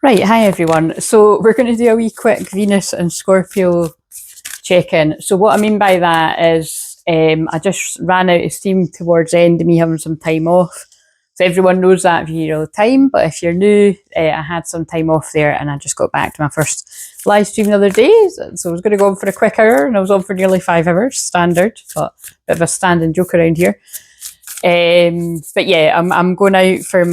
Right, hi everyone. So we're going to do a wee quick Venus and Scorpio check-in. So what I mean by that is I just ran out of steam towards the end of me having some time off. So everyone knows that if you hear all the time, but if you're new, I had some time off there and I just got back to my first live stream the other day. So I was going to go on for a quick hour and I was on for nearly 5 hours, standard, but a bit of a standing joke around here. But yeah, I'm going out for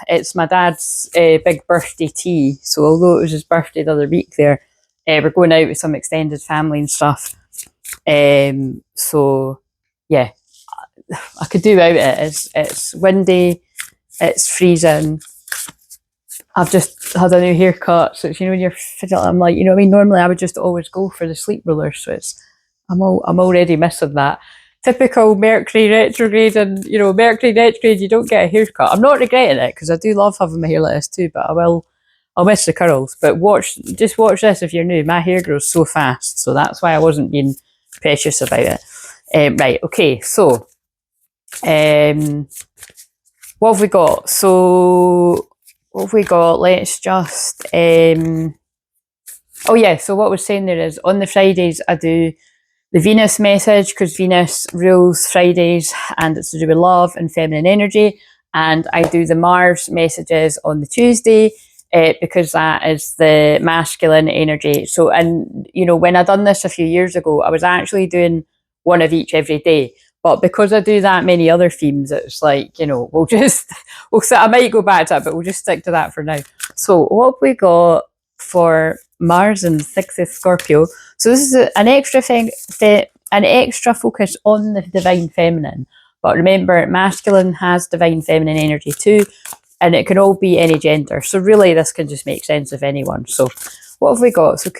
it's my dad's big birthday tea. So although it was his birthday the other week there, we're going out with some extended family and stuff. So yeah, I could do without it. It's windy, it's freezing. I've just had a new haircut, so it's, when you're fidgeting, I'm like, what I mean? Normally I would just always go for the sleep roller, so I'm already missing that. Typical Mercury retrograde, and Mercury retrograde, you don't get a haircut. I'm not regretting it because I do love having my hair like this too, but I'll miss the curls. But just watch this if you're new. My hair grows so fast, so that's why I wasn't being precious about it. Right, okay, so what have we got? So what have we got? Let's just oh yeah, so what I was saying there is on the Fridays I do the Venus message because Venus rules Fridays and it's to do with love and feminine energy. And I do the Mars messages on the Tuesday because that is the masculine energy. So, and when I done this a few years ago, I was actually doing one of each every day. But because I do that many other themes, it's like, I might go back to that, but we'll just stick to that for now. So what have we got for Mars and 6th Scorpio? So this is an extra focus on the divine feminine. But remember, masculine has divine feminine energy too, and it can all be any gender. So really, this can just make sense of anyone. So what have we got? So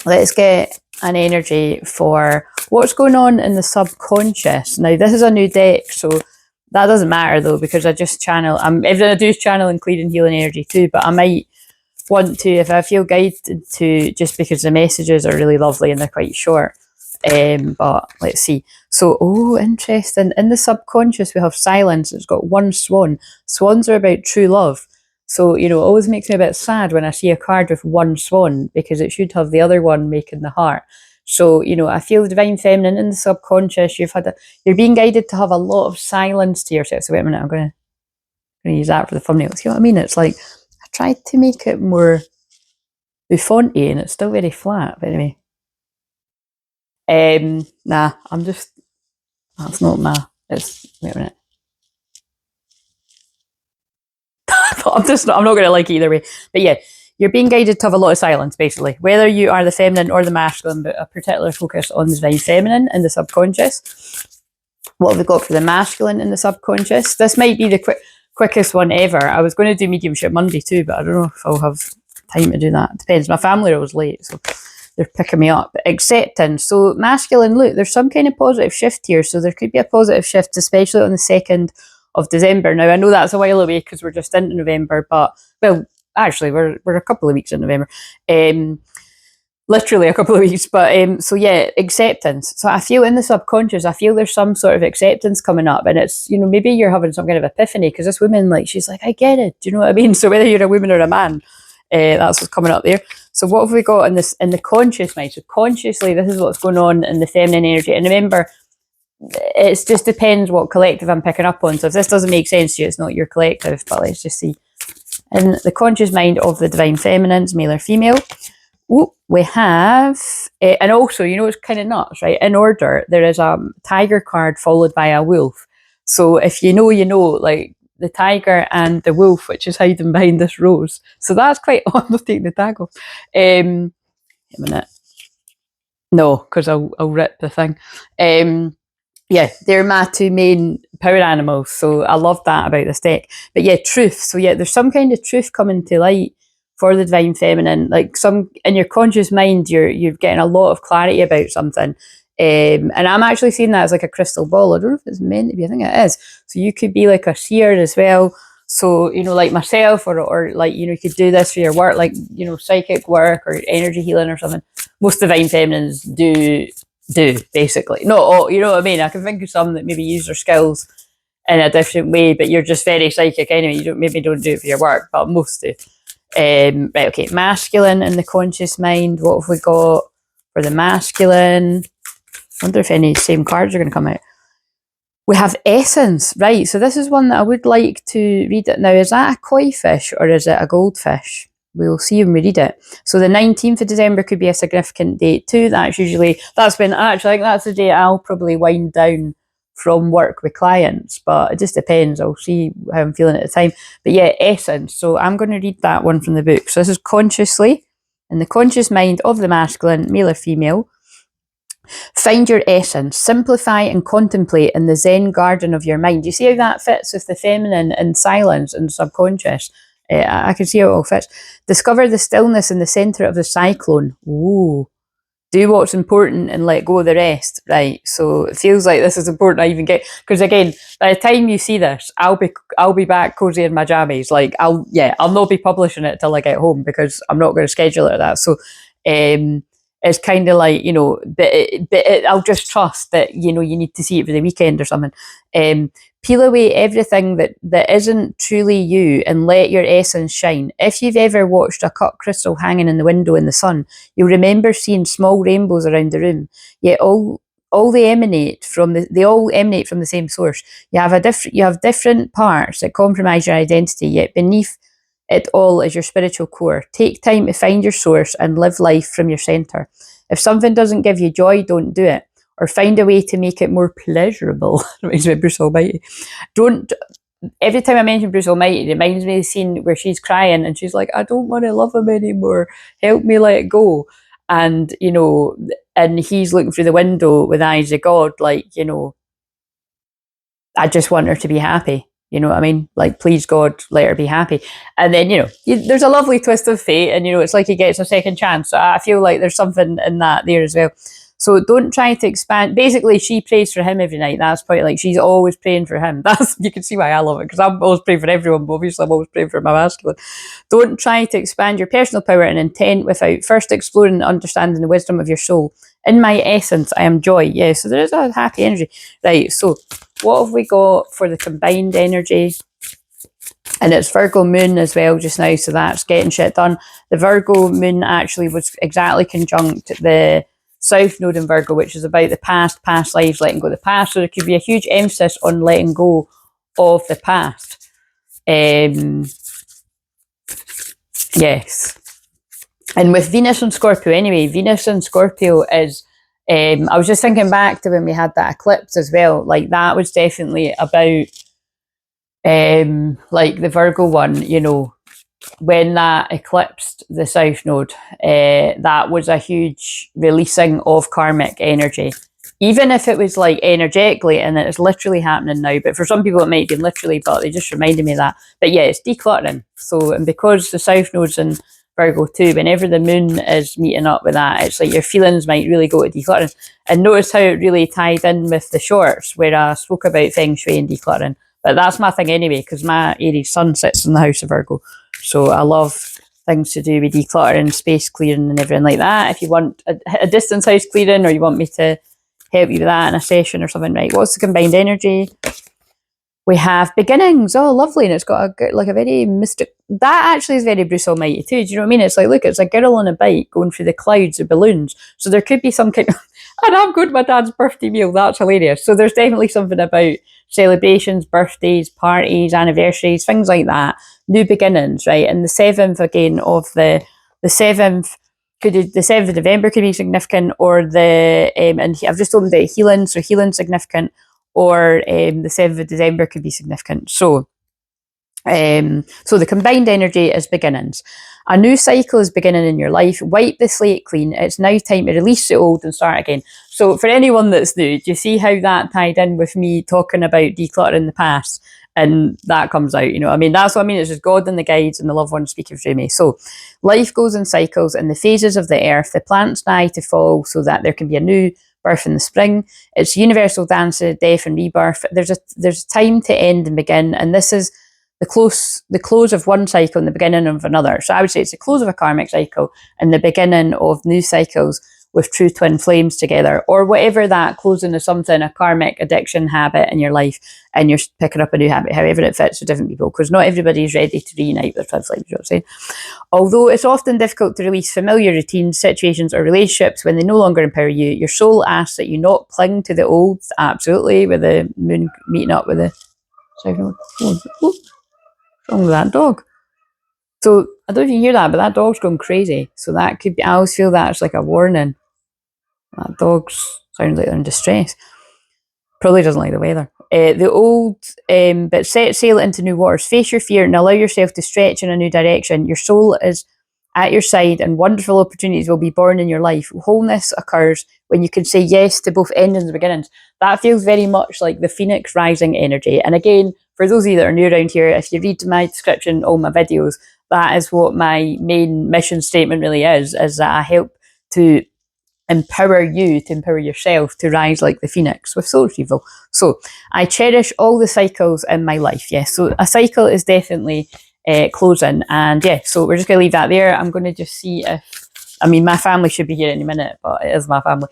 let's get an energy for what's going on in the subconscious. Now, this is a new deck, so that doesn't matter though, because I just channel, everything I do is channel and clear and healing energy too, but I might want to, if I feel guided to, just because the messages are really lovely and they're quite short. But let's see. So, interesting. In the subconscious, we have silence. It's got one swan. Swans are about true love. So, it always makes me a bit sad when I see a card with one swan because it should have the other one making the heart. So, I feel the divine feminine in the subconscious. You're being guided to have a lot of silence to yourself. So wait a minute, I'm going to use that for the thumbnail. See what I mean? It's like, I tried to make it more buffonty and it's still very flat, but anyway. Nah, that's not wait a minute. I'm not going to like it either way. But yeah, you're being guided to have a lot of silence, basically. Whether you are the feminine or the masculine, but a particular focus on the divine feminine in the subconscious. What have we got for the masculine in the subconscious? This might be the quickest one ever. I was going to do mediumship Monday too, but I don't know if I'll have time to do that. It depends. My family are always late, so they're picking me up. Acceptance. So masculine, look, there's some kind of positive shift here. So there could be a positive shift, especially on the 2nd of December. Now, I know that's a while away because we're just into November, but, well, actually, we're a couple of weeks in November. Literally a couple of weeks. But, so yeah, acceptance. So I feel in the subconscious, I feel there's some sort of acceptance coming up. And it's, maybe you're having some kind of epiphany because this woman, she's like, I get it. Do you know what I mean? So whether you're a woman or a man, that's what's coming up there. So what have we got in the conscious mind? So consciously, this is what's going on in the feminine energy. And remember, it just depends what collective I'm picking up on. So if this doesn't make sense to you, it's not your collective, but let's just see. In the conscious mind of the divine feminines, male or female, we have, and also, it's kind of nuts, right? In order, there is a tiger card followed by a wolf. So if you know, like the tiger and the wolf, which is hiding behind this rose. So that's quite odd. I'm taking the tag off. A minute. No, because I'll rip the thing. Yeah, they're my two main power animals. So I love that about this deck. But yeah, truth. So yeah, there's some kind of truth coming to light for the divine feminine. Like in your conscious mind, you're getting a lot of clarity about something. And I'm actually seeing that as like a crystal ball. I don't know if it's meant to be. I think it is. So you could be like a seer as well. So, like myself or like, you could do this for your work, like, psychic work or energy healing or something. Most divine feminines do basically. Not all, you know what I mean? I can think of some that maybe use their skills in a different way, but you're just very psychic anyway. You maybe don't do it for your work, but most do. Right, okay, masculine in the conscious mind. What have we got for the masculine? I wonder if any same cards are going to come out. We have essence, right? So this is one that I would like to read it now. Is that a koi fish or is it a goldfish? We'll see when we read it. So the 19th of December could be a significant date too. That's when, actually, I think that's the day I'll probably wind down from work with clients, but it just depends. I'll see how I'm feeling at the time. But yeah, essence. So I'm going to read that one from the book. So this is consciously, in the conscious mind of the masculine, male or female. Find your essence, simplify and contemplate in the Zen garden of your mind. You see how that fits with the feminine and silence and subconscious? I can see how it all fits. Discover the stillness in the centre of the cyclone. Ooh. Do what's important and let go of the rest. Right. So it feels like this is important. I even get, because again, by the time you see this, I'll be back cozy in my jammies. Like I'll not be publishing it till I get home because I'm not going to schedule it like that. So it's kind of like, I'll just trust that, you need to see it for the weekend or something. Peel away everything that isn't truly you and let your essence shine. If you've ever watched a cut crystal hanging in the window in the sun, you'll remember seeing small rainbows around the room. Yet they all emanate from the same source. You have different parts that compromise your identity, yet beneath it all is your spiritual core. Take time to find your source and live life from your center. If something doesn't give you joy, don't do it. Or find a way to make it more pleasurable. It reminds me of Bruce Almighty. Every time I mention Bruce Almighty, it reminds me of the scene where she's crying and she's like, I don't want to love him anymore. Help me let it go. And, and he's looking through the window with eyes of God, like, I just want her to be happy. You know what I mean? Like, please God, let her be happy. And then, there's a lovely twist of fate and, it's like he gets a second chance. So I feel like there's something in that there as well. So don't try to expand. Basically, she prays for him every night. That's probably like she's always praying for him. You can see why I love it, because I'm always praying for everyone, but obviously I'm always praying for my masculine. Don't try to expand your personal power and intent without first exploring and understanding the wisdom of your soul. In my essence, I am joy. Yeah, so there is a happy energy. Right, so what have we got for the combined energy? And it's Virgo moon as well just now, so that's getting shit done. The Virgo moon actually was exactly conjunct the South Node in Virgo, which is about the past lives, letting go of the past. So there could be a huge emphasis on letting go of the past. Yes. And with Venus and Scorpio anyway, Venus and Scorpio is, I was just thinking back to when we had that eclipse as well. Like that was definitely about, like the Virgo one, when that eclipsed the South Node, that was a huge releasing of karmic energy. Even if it was like energetically, and it's literally happening now, but for some people it might be literally, but they just reminded me of that. But yeah, it's decluttering. So, and because the South Node's in Virgo too, whenever the moon is meeting up with that, it's like your feelings might really go to decluttering. And notice how it really tied in with the shorts, where I spoke about feng shui and decluttering. But that's my thing anyway, because my Aries sun sits in the house of Virgo. So I love things to do with decluttering, space clearing and everything like that. If you want a distance house clearing, or you want me to help you with that in a session or something, right? What's the combined energy? We have beginnings. Oh, lovely. And it's got a very mystic, that actually is very Bruce Almighty too. Do you know what I mean? It's like, look, it's a girl on a bike going through the clouds of balloons. So there could be some kind of, and I'm going to my dad's birthday meal. That's hilarious. So there's definitely something about celebrations, birthdays, parties, anniversaries, things like that. New beginnings, right? And the 7th again of the 7th, the 7th of November could be significant, or and I've just opened the healing, so healing significant, or the 7th of December could be significant. So the combined energy is beginnings. A new cycle is beginning in your life. Wipe the slate clean. It's now time to release the old and start again. So for anyone that's new, do you see how that tied in with me talking about decluttering the past? And that comes out, I mean, that's what I mean. It's just God and the guides and the loved ones speaking through me. So life goes in cycles, and the phases of the earth, the plants die to fall so that there can be a new birth in the spring. It's universal dance of death and rebirth. There's time to end and begin, and this is the close of one cycle and the beginning of another. So I would say it's the close of a karmic cycle and the beginning of new cycles with true twin flames together, or whatever that closing of something, a karmic addiction habit in your life, and you're picking up a new habit, however it fits for different people, because not everybody is ready to reunite with twin flames, you know what I'm saying? Although it's often difficult to release familiar routines, situations, or relationships when they no longer empower you, your soul asks that you not cling to the old. Absolutely, with the moon meeting up with the... What's wrong with that dog? So I don't know if you can hear that, but that dog's going crazy. So that could be, I always feel that it's like a warning. That dog sounds like they're in distress. Probably doesn't like the weather. The old, but set sail into new waters. Face your fear and allow yourself to stretch in a new direction. Your soul is at your side and wonderful opportunities will be born in your life. Wholeness occurs when you can say yes to both endings and beginnings. That feels very much like the Phoenix rising energy. And again, for those of you that are new around here, if you read my description, all my videos, that is what my main mission statement really is that I help to empower you to empower yourself to rise like the phoenix with soul retrieval. So I cherish all the cycles in my life. Yes, so a cycle is definitely closing, and yeah, so we're just going to leave that there. I'm going to just see if, I mean, my family should be here any minute, but it is my family.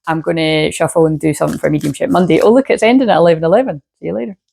I'm going to shuffle and do something for Mediumship Monday. Oh look, it's ending at 11:11. See you later.